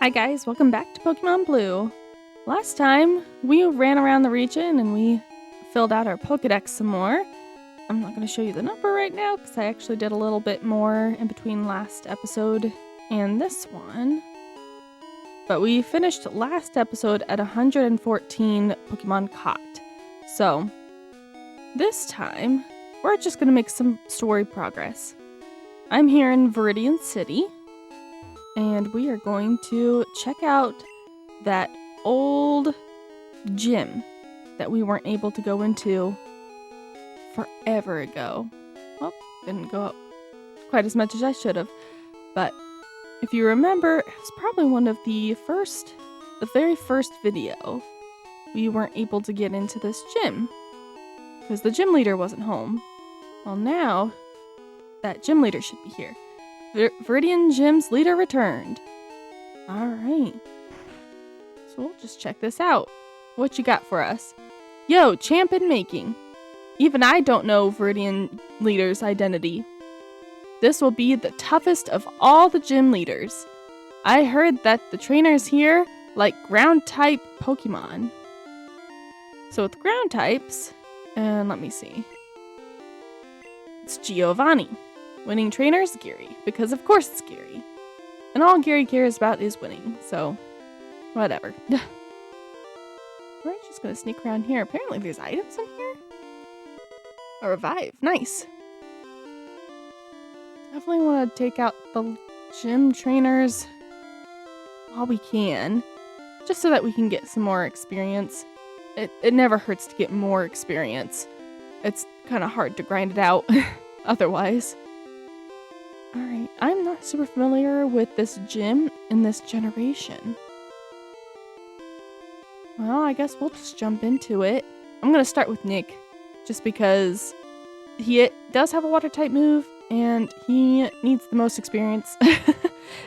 Hi guys, welcome back to Pokemon Blue. Last time, we ran around the region and we filled out our Pokedex some more. I'm not going to show you the number right now because I actually did a little bit more in between last episode and this one. But we finished last episode at 114 Pokemon caught. So, this time, we're just going to make some story progress. I'm here in Viridian City. And we are going to check out that old gym that we weren't able to go into forever ago. Well, didn't go up quite as much as I should have. But if you remember, it was probably one of the very first video. We weren't able to get into this gym because the gym leader wasn't home. Well, now that gym leader should be here. Viridian Gym's leader returned. Alright. So we'll just check this out. What you got for us? Yo, champ in making. Even I don't know Viridian leader's identity. This will be the toughest of all the gym leaders. I heard that the trainers here like ground type Pokemon. So with ground types, and let me see. It's Giovanni. Winning trainers, Gary. Because of course it's Gary. And all Gary cares about is winning, so whatever. We're just gonna sneak around here. Apparently there's items in here. A revive. Nice. Definitely want to take out the gym trainers while we can. Just so that we can get some more experience. It never hurts to get more experience. It's kind of hard to grind it out otherwise. Alright, I'm not super familiar with this gym in this generation. Well, I guess we'll just jump into it. I'm gonna start with Nick, just because he does have a water type move, and he needs the most experience,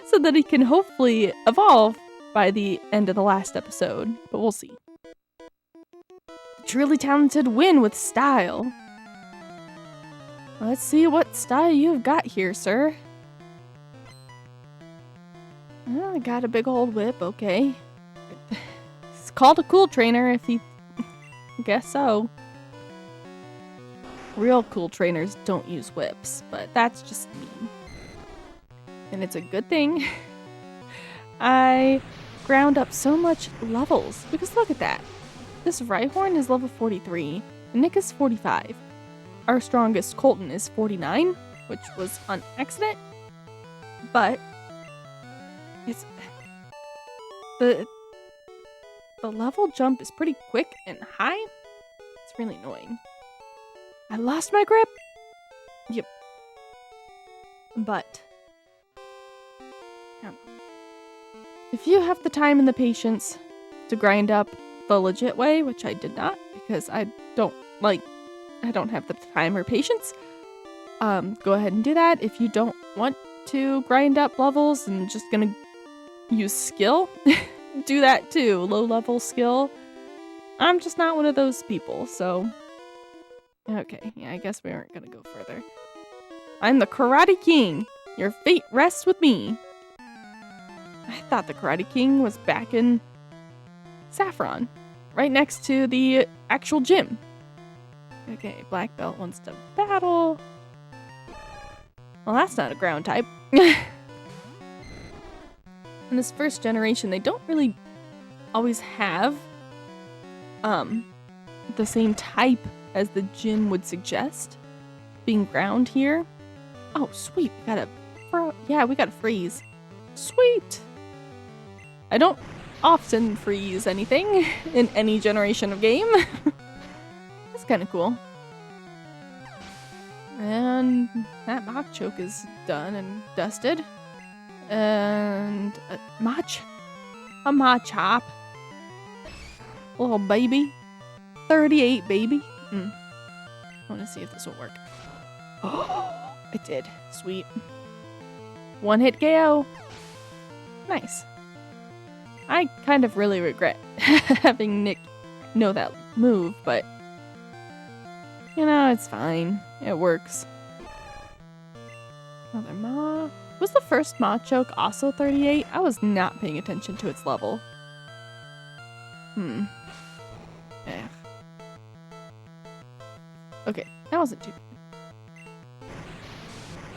so that he can hopefully evolve by the end of the last episode, but we'll see. Truly talented win with style. Let's see what style you've got here, sir. Well, I got a big old whip, okay. It's called a cool trainer if he... I guess so. Real cool trainers don't use whips, but that's just me. And it's a good thing. I ground up so much levels, because look at that. This Rhyhorn is level 43, and Nick is 45. Our strongest Colton is 49, which was on accident, but it's the level jump is pretty quick and high. It's really annoying. I lost my grip. Yep. But I don't know. If you have the time and the patience to grind up the legit way, which I did not because I don't have the time or patience, go ahead and do that. If you don't want to grind up levels and just gonna use skill, do that too. Low level skill. I'm just not one of those people, so okay, yeah, I guess we aren't gonna go further. I'm the Karate King. Your fate rests with me. I thought the Karate King was back in Saffron, right next to the actual gym. Okay, Black Belt wants to battle. Well, that's not a ground type. In this first generation, they don't really always have the same type as the gym would suggest being ground here. Oh, sweet. We got a freeze. Sweet. I don't often freeze anything in any generation of game. That's kind of cool. And that Mach Choke is done and dusted. And a Machop. Little baby. 38 baby. I want to see if this will work. Oh, it did. Sweet. One hit KO. Nice. I kind of really regret having Nick know that move, but you know, it's fine. It works. Another Maw. Was the first Machoke also 38? I was not paying attention to its level. Eh. Okay, that wasn't too bad.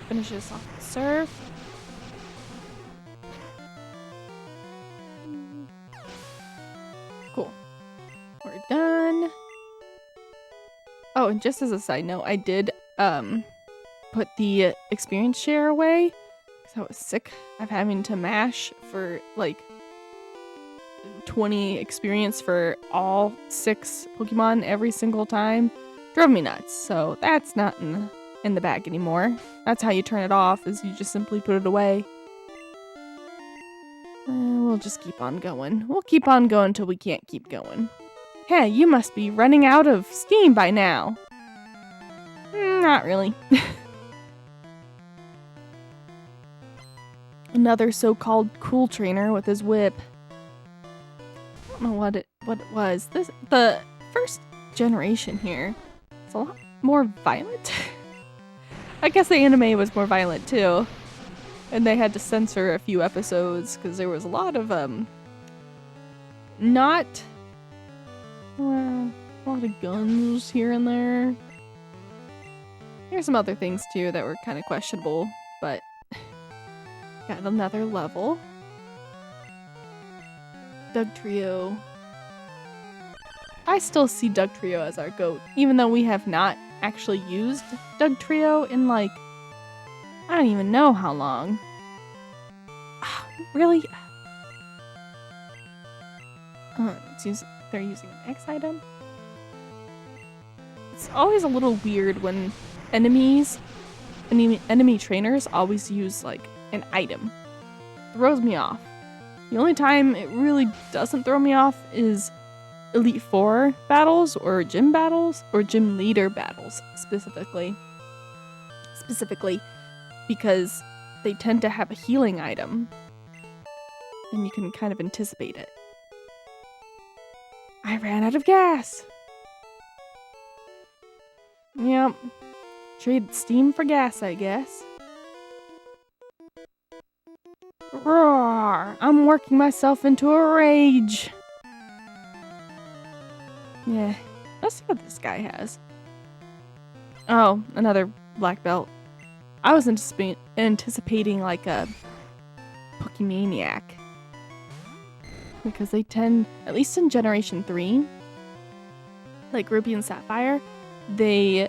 Finish this off with Surf. Cool. We're done. Oh, and just as a side note, I did put the experience share away because I was sick of having to mash for like 20 experience for all 6 Pokemon every single time. Drove me nuts. So that's not in the bag anymore. That's how you turn it off, is you just simply put it away. We'll just keep on going. We'll keep on going till we can't keep going. Hey, you must be running out of steam by now. Not really. Another so-called cool trainer with his whip. I don't know what it was. The first generation here is a lot more violent. I guess the anime was more violent too. And they had to censor a few episodes because there was a lot of a lot of guns here and there. There's some other things too that were kind of questionable, but got another level. Dugtrio. I still see Dugtrio as our GOAT, even though we have not actually used Dugtrio in like, I don't even know how long. Really? They're using an X item? It's always a little weird when enemy trainers always use like an item. It throws me off. The only time it really doesn't throw me off is Elite Four battles or gym leader battles specifically. Specifically because they tend to have a healing item and you can kind of anticipate it. I ran out of gas. Yep. Trade steam for gas, I guess. Roar! I'm working myself into a rage. Yeah. Let's see what this guy has. Oh, another black belt. I was anticipating like a Pokemaniac. Because they tend, at least in Generation 3, like Ruby and Sapphire, they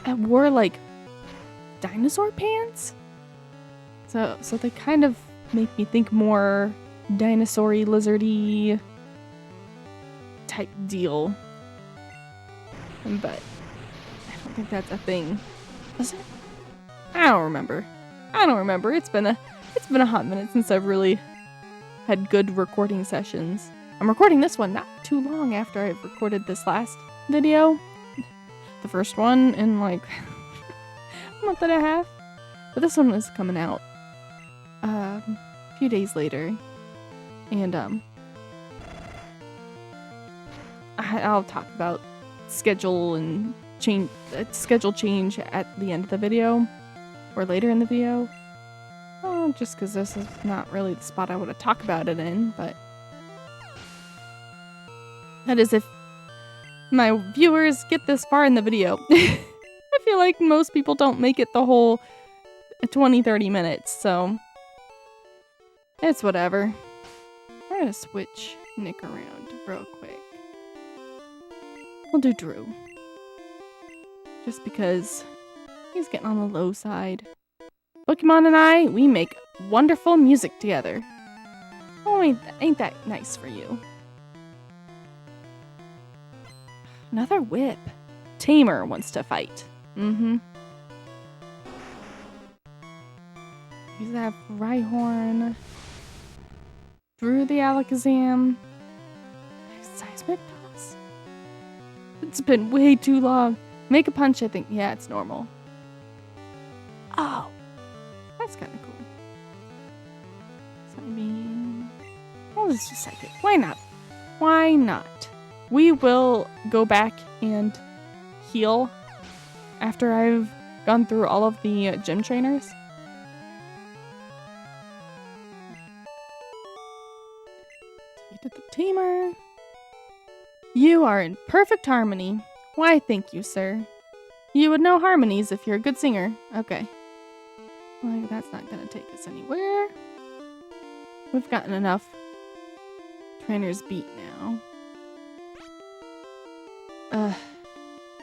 wore like dinosaur pants. So they kind of make me think more dinosaur-y, lizardy type deal. But I don't think that's a thing. Is it? I don't remember. It's been a hot minute since I've really had good recording sessions. I'm recording this one not too long after I've recorded this last video. The first one in like a month and a half. But this one is coming out a few days later. And I'll talk about schedule change at the end of the video or later in the video. Just because this is not really the spot I want to talk about it in, but that is if my viewers get this far in the video. I feel like most people don't make it the whole 20-30 minutes, so it's whatever. We're gonna switch Nick around real quick. We'll do Drew. Just because he's getting on the low side. Pokemon and I, we make wonderful music together. Oh, ain't that nice for you? Another whip. Tamer wants to fight. You have Rhyhorn. Drew the Alakazam. Seismic Toss. It's been way too long. Make a punch, I think. Yeah, it's normal. Oh. That's kind of cool. So, I mean, well, let's just second. Why not? Why not? We will go back and heal after I've gone through all of the gym trainers. Defeated the tamer. You are in perfect harmony. Why, thank you, sir. You would know harmonies if you're a good singer. Okay. Well, that's not gonna take us anywhere. We've gotten enough trainers beat now.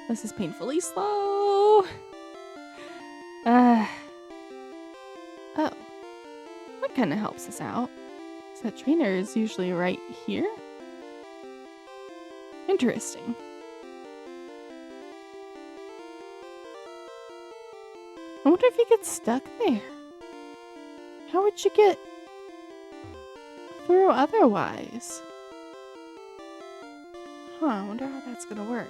This is painfully slow. Oh. That kind of helps us out. So that trainer is usually right here. Interesting. I wonder if you get stuck there. How would you get through otherwise? Huh, I wonder how that's gonna work.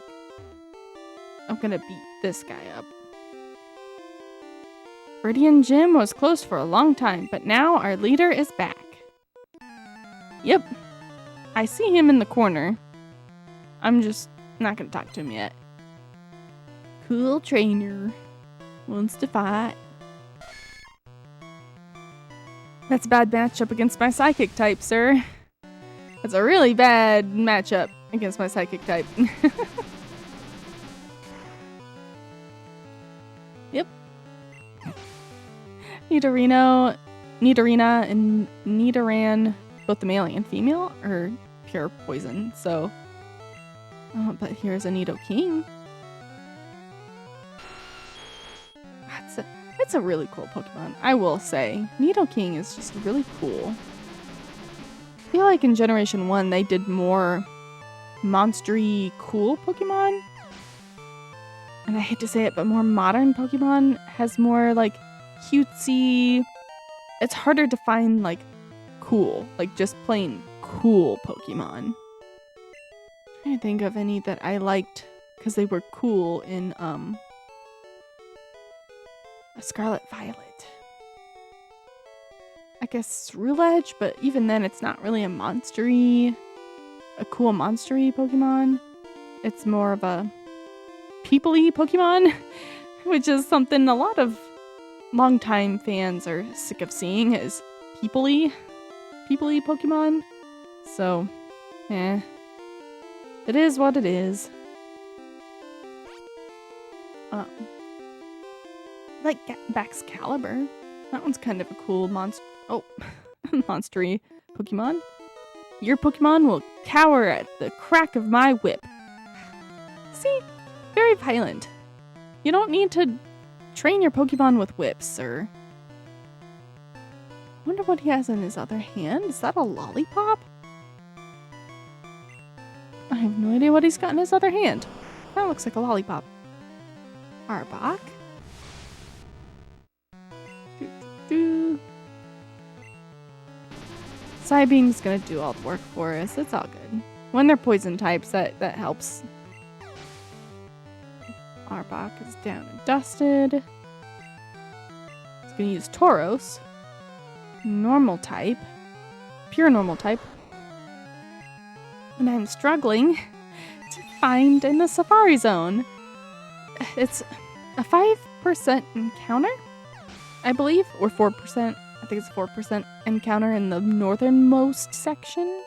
I'm gonna beat this guy up. Viridian Gym was closed for a long time, but now our leader is back. Yep. I see him in the corner. I'm just not gonna talk to him yet. Cool trainer. Wants to fight. That's a bad matchup against my psychic type, sir. That's a really bad matchup against my psychic type. Yep. Nidorina and Nidoran, both the male and female, are pure poison, so... Oh, but here's a Nidoking. It's a really cool Pokemon, I will say. Nidoking is just really cool. I feel like in Generation 1 they did more monstery cool Pokemon. And I hate to say it, but more modern Pokemon has more like cutesy... It's harder to find like cool, like just plain cool Pokemon. I'm trying to think of any that I liked because they were cool in a Scarlet Violet. I guess Roulette, but even then it's not really a cool monstery Pokemon. It's more of a people-y Pokemon, which is something a lot of longtime fans are sick of seeing, is people-y Pokemon. So, it is what it is. Like Baxcalibur. That one's kind of a cool monstery Pokemon. Your Pokemon will cower at the crack of my whip. See? Very violent. You don't need to train your Pokemon with whips, sir. I wonder what he has in his other hand. Is that a lollipop? I have no idea what he's got in his other hand. That looks like a lollipop. Arbok. Psybeam's gonna do all the work for us. It's all good. When they're poison types, that helps. Arbok is down and dusted. It's gonna use Tauros. Normal type. Pure normal type. And I'm struggling to find in the Safari Zone. It's a 5% encounter, I believe, or 4%. I think it's 4% encounter in the northernmost section.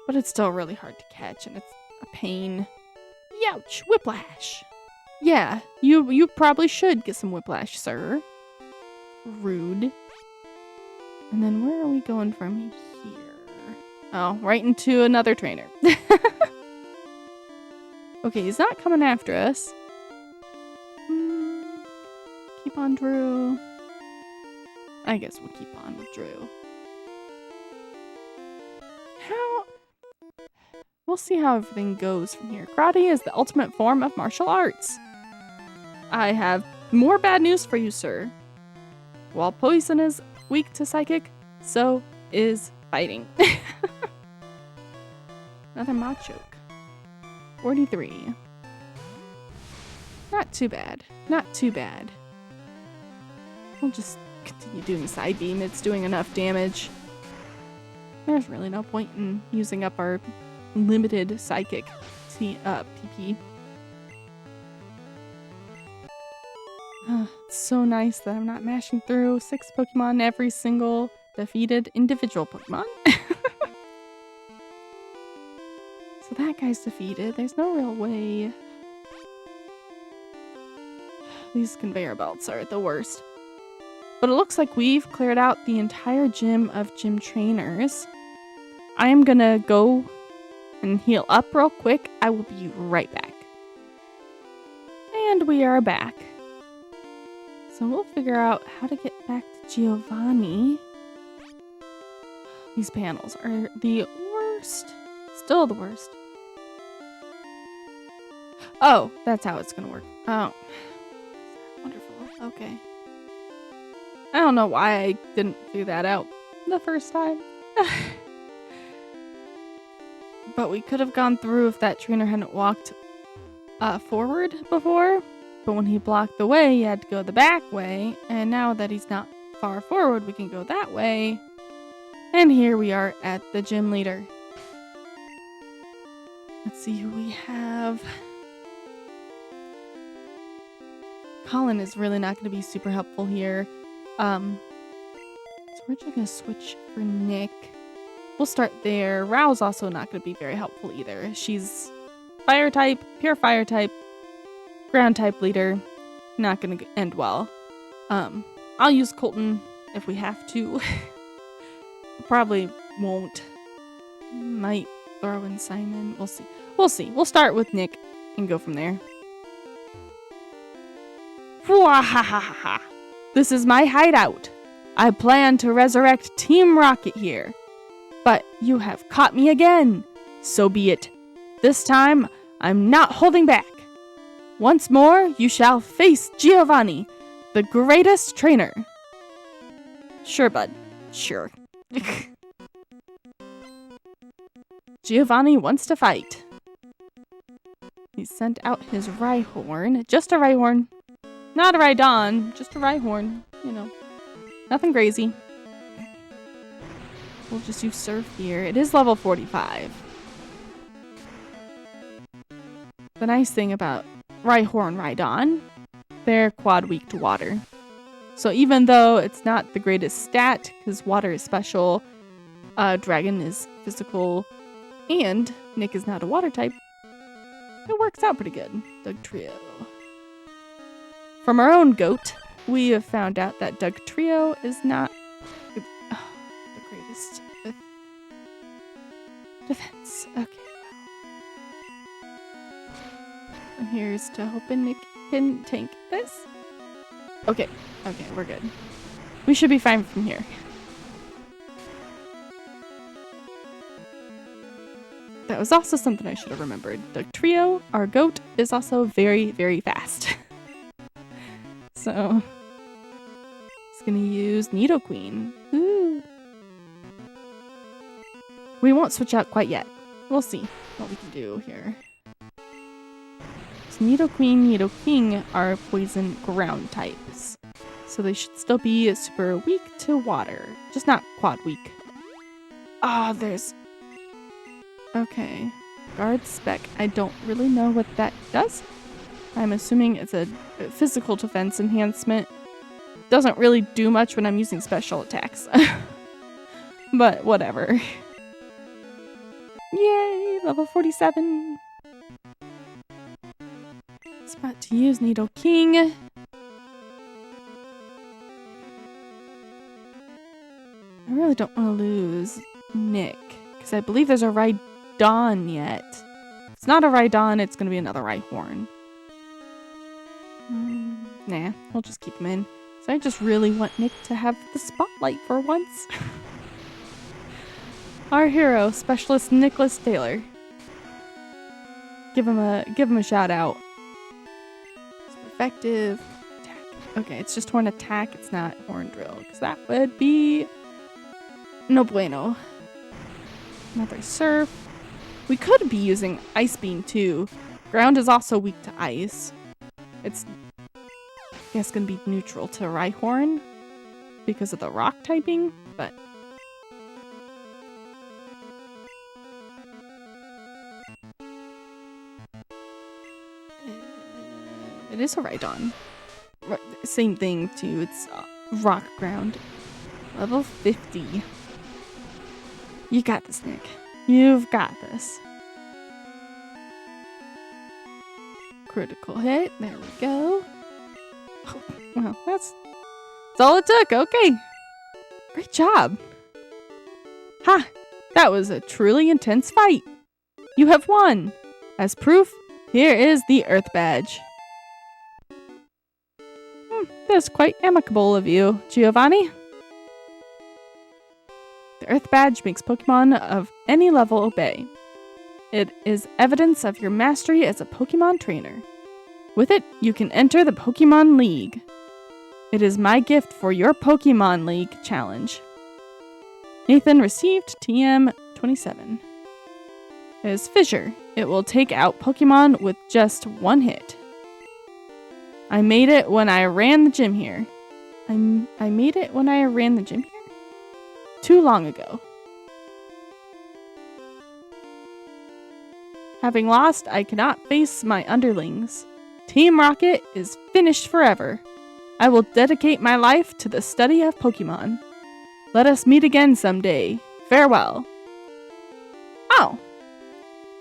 But it's still really hard to catch, and it's a pain. Youch! Whiplash! Yeah, you probably should get some whiplash, sir. Rude. And then where are we going from here? Oh, right into another trainer. Okay, he's not coming after us. Keep on Drew. I guess we'll keep on with Drew. We'll see how everything goes from here. Karate is the ultimate form of martial arts. I have more bad news for you, sir. While poison is weak to psychic, so is fighting. Another Machoke. 43. Not too bad. Not too bad. We'll just continue doing Psybeam. It's doing enough damage. There's really no point in using up our limited psychic PP. It's so nice that I'm not mashing through 6 Pokemon every single defeated individual Pokemon. So that guy's defeated. There's no real way. These conveyor belts are the worst. But it looks like we've cleared out the entire gym of gym trainers. I am gonna go and heal up real quick. I will be right back. And we are back. So we'll figure out how to get back to Giovanni. These panels are the worst. Still the worst. Oh, that's how it's gonna work. Oh. Wonderful. Okay. I don't know why I didn't figure that out the first time. But we could have gone through if that trainer hadn't walked forward before. But when he blocked the way, he had to go the back way. And now that he's not far forward, we can go that way. And here we are at the gym leader. Let's see who we have. Colin is really not going to be super helpful here. So we're just going to switch for Nick. We'll start there. Rao's also not going to be very helpful either. She's fire type, pure fire type, ground type leader. Not going to end well. I'll use Colton if we have to. Probably won't. Might throw in Simon. We'll see. We'll see. We'll start with Nick and go from there. This is my hideout. I plan to resurrect Team Rocket here. But you have caught me again. So be it. This time, I'm not holding back. Once more, you shall face Giovanni, the greatest trainer. Sure, bud. Sure. Giovanni wants to fight. He sent out his Rhyhorn. Just a Rhyhorn. Not a Rhydon, just a Rhyhorn. You know, nothing crazy. We'll just use Surf here. It is level 45. The nice thing about Rhyhorn, Rhydon, they're quad weak to water. So even though it's not the greatest stat, because water is special, Dragon is physical, and Nick is not a water type, it works out pretty good. Dugtrio. From our own goat, we have found out that Dugtrio is not the greatest with defense. Okay. And here's to hoping Nick can tank this. Okay, we're good. We should be fine from here. That was also something I should have remembered. Dugtrio, our goat, is also very, very fast. So, he's gonna use Nidoqueen. Ooh. We won't switch out quite yet. We'll see what we can do here. So Nidoqueen, Nidoking are poison ground types. So they should still be super weak to water. Just not quad weak. Ah, there's... Okay. Guard spec. I don't really know what that does. I'm assuming it's a physical defense enhancement. Doesn't really do much when I'm using special attacks. But whatever. Yay! Level 47. It's about to use Nidoking. I really don't want to lose Nick. Because I believe there's a Rhydon yet. If it's not a Rhydon, it's going to be another Rhyhorn. Nah, we'll just keep him in. So I just really want Nick to have the spotlight for once. Our hero, Specialist Nicholas Taylor. Give him a shout out. Super effective. Attack. Okay, it's just horn attack. It's not horn drill, because that would be no bueno. Another surf. We could be using Ice Beam too. Ground is also weak to ice. It's, I guess, gonna be neutral to Rhyhorn because of the rock typing, but it is a Rhydon. Same thing too. It's rock ground. Level 50. You got this, Nick. You've got this. Critical hit. There we go. Oh, well, that's all it took. Okay. Great job. Ha! That was a truly intense fight. You have won. As proof, here is the Earth Badge. That's quite amicable of you, Giovanni. The Earth Badge makes Pokemon of any level obey. It is evidence of your mastery as a Pokemon trainer. With it, you can enter the Pokemon League. It is my gift for your Pokemon League challenge. Nathan received TM 27. It is Fissure. It will take out Pokemon with just one hit. I made it when I ran the gym here. I made it when I ran the gym here? Too long ago. Having lost, I cannot face my underlings. Team Rocket is finished forever. I will dedicate my life to the study of Pokemon. Let us meet again someday. Farewell. Oh.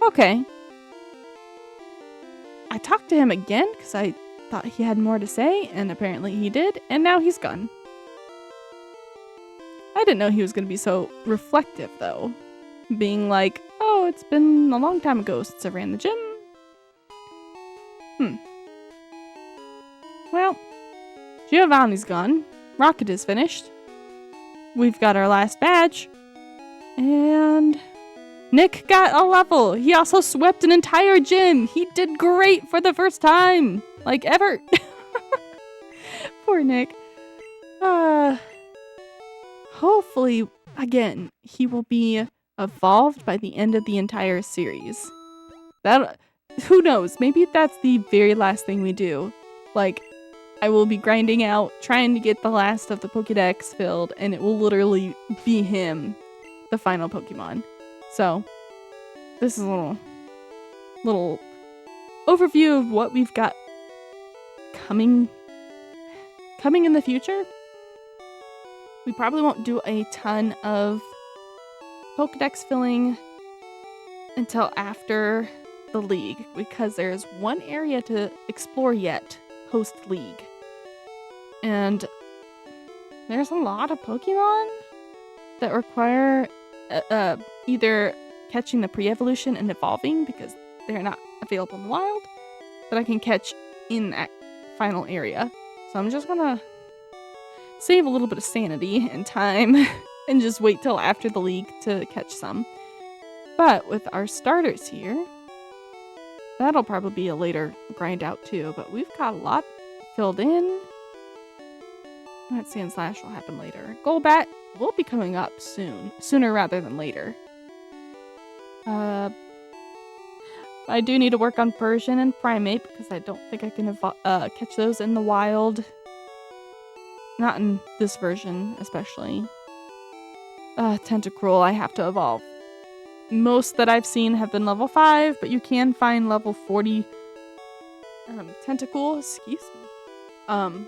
Okay. I talked to him again because I thought he had more to say, and apparently he did, and now he's gone. I didn't know he was going to be so reflective, though. Being like, oh, it's been a long time ago since I ran the gym. Well, Giovanni's gone. Rocket is finished. We've got our last badge. And Nick got a level. He also swept an entire gym. He did great for the first time. Like, ever. Poor Nick. Hopefully, again, he will be evolved by the end of the entire series. Who knows? Maybe that's the very last thing we do. Like, I will be grinding out, trying to get the last of the Pokédex filled, and it will literally be him, the final Pokemon. So, this is a little overview of what we've got coming in the future. We probably won't do a ton of Pokédex filling until after the League, because there's one area to explore yet post-League. And there's a lot of Pokemon that require either catching the pre-evolution and evolving, because they're not available in the wild, that I can catch in that final area. So I'm just gonna save a little bit of sanity and time and just wait till after the League to catch some. But with our starters here, that'll probably be a later grind out too, but we've got a lot filled in. That Sand Slash will happen later. Golbat will be coming up sooner rather than later. I do need to work on Persian and Primate because I don't think I can catch those in the wild. Not in this version, especially. Tentacruel, I have to evolve. Most that I've seen have been level 5, but you can find level 40 Tentacool, excuse me.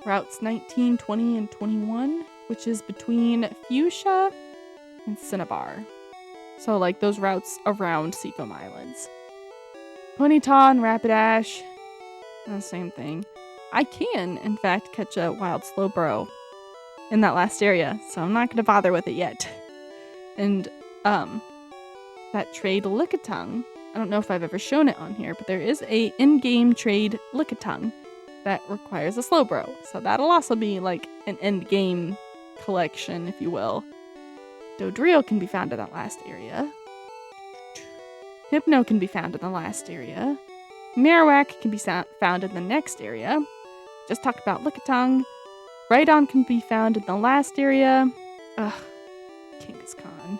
Routes 19, 20, and 21, which is between Fuchsia and Cinnabar. So, like, those routes around Seafoam Islands. Ponyta and Rapidash, the same thing. I can, in fact, catch a wild Slowbro in that last area, so I'm not going to bother with it yet. And, that trade Lickitung, I don't know if I've ever shown it on here, but there is a in-game trade Lickitung that requires a Slowbro, so that'll also be like an end-game collection, if you will. Dodrio can be found in that last area. Hypno can be found in the last area. Marowak can be found in the next area. Just talked about Lickitung. Rhydon can be found in the last area. Kangaskhan.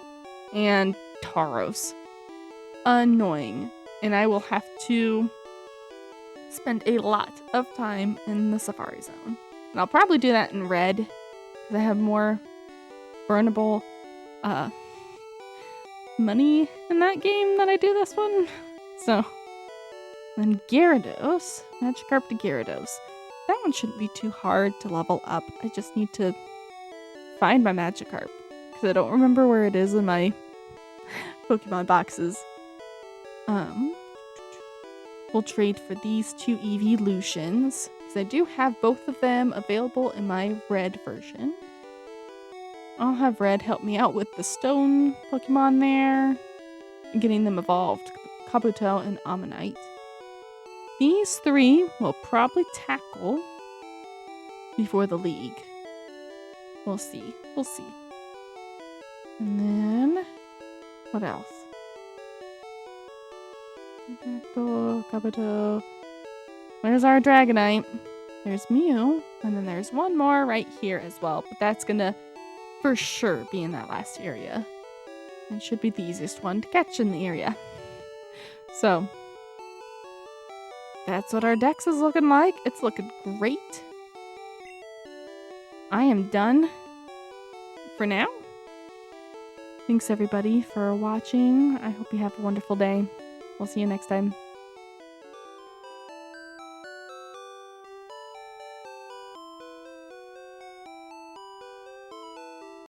And Tauros. Annoying. And I will have to spend a lot of time in the Safari Zone. And I'll probably do that in red, because I have more burnable money in that game than I do this one. So, then Gyarados, Magikarp to Gyarados. That one shouldn't be too hard to level up. I just need to find my Magikarp, because I don't remember where it is in my Pokemon boxes. we'll trade for these 2 evolutions, because I do have both of them available in my red version. I'll have red help me out with the stone Pokemon there, getting them evolved, Kabuto and Ammonite. These 3 will probably tackle before the league. We'll see. We'll see. And then, what else? Kabuto. Where's our Dragonite? There's Mew. And then there's one more right here as well. But that's gonna for sure be in that last area. And should be the easiest one to catch in the area. So, that's what our dex is looking like. It's looking great. I am done for now. Thanks everybody for watching. I hope you have a wonderful day. We'll see you next time.